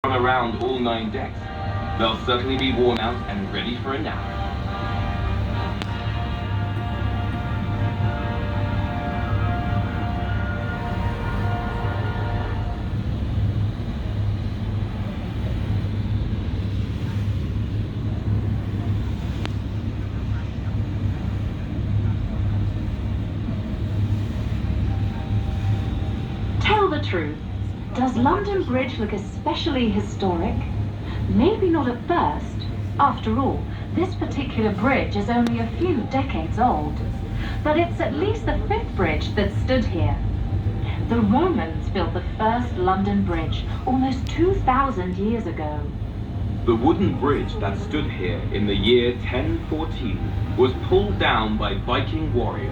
run around all 9 decks. They'll certainly be worn out and ready for a nap. Tell the truth. Does London Bridge look especially historic? Maybe not at first. After all, this particular bridge is only a few decades old. But it's at least the 5th bridge that stood here. The Romans built the first London Bridge almost 2,000 years ago. The wooden bridge that stood here in the year 1014 was pulled down by Viking warriors.